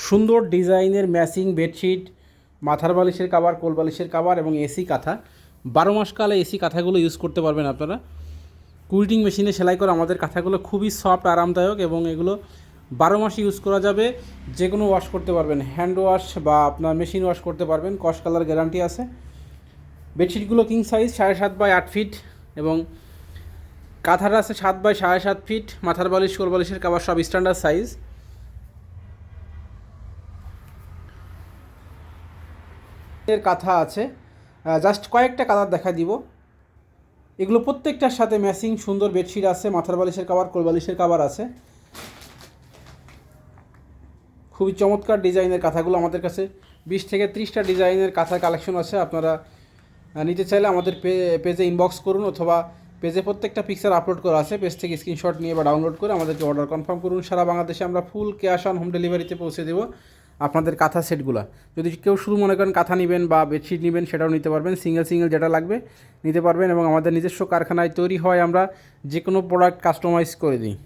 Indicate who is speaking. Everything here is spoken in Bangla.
Speaker 1: সুন্দর ডিজাইনের ম্যাচিং বেডশিট, মাথার বালিশের কাভার, কোল বালিশের কাভার এবং এসি কাঁথা। 12 মাস কালে এসি কাঁথাগুলো ইউজ করতে পারবেন আপনারা। কুইল্টিং মেশিনে সেলাই করা আমাদের কাঁথাগুলো খুবই সফট, আরামদায়ক এবং এগুলো 12 মাস ইউজ করা যাবে। যে কোনো ওয়াশ করতে পারবেন, হ্যান্ড ওয়াশ বা আপনার মেশিন ওয়াশ করতে পারবেন, কস কালার গ্যারান্টি আছে। বেডশিটগুলো কিং সাইজ 7.5 বাই 8 ফিট এবং কাঁথাটা আছে 7 বাই 7.5 ফিট। মাথার বালিশ, কোল বালিশের কাভার সব স্ট্যান্ডার্ড সাইজ। এর কাঁথা আছে, জাস্ট কয়েকটা কালার দেখা দিব। এগুলো প্রত্যেকটার সাথে ম্যাচিং সুন্দর বেডশিট আছে, মাথার বালিশের কাভার, কোল বালিশের কাভার আছে। খুবই চমৎকার ডিজাইনের কাঁথাগুলো আমাদের কাছে 20 থেকে 30টা ডিজাইনের কাঁথার কালেকশন আছে। আপনারা নিতে চাইলে আমাদের পেজে ইনবক্স করুন অথবা পেজে প্রত্যেকটা পিকচার আপলোড করা আছে, পেজ থেকে স্ক্রিনশট নিয়ে বা ডাউনলোড করে আমাদেরকে অর্ডার কনফার্ম করুন। সারা বাংলাদেশে আমরা ফুল ক্যাশ অন হোম ডেলিভারিতে পৌঁছে দেবো আপনাদের কাঁথা সেটগুলো। যদি কেউ শুধু মনে করেন কাঁথা নেবেন বা বেডশিট নেবেন সেটাও নিতে পারবেন, সিঙ্গেল সিঙ্গেল যেটা লাগবে নিতে পারবেন এবং আমাদের নিজস্ব কারখানায় তৈরি হয়, আমরা যে কোনো প্রোডাক্ট কাস্টমাইজ করে দিই।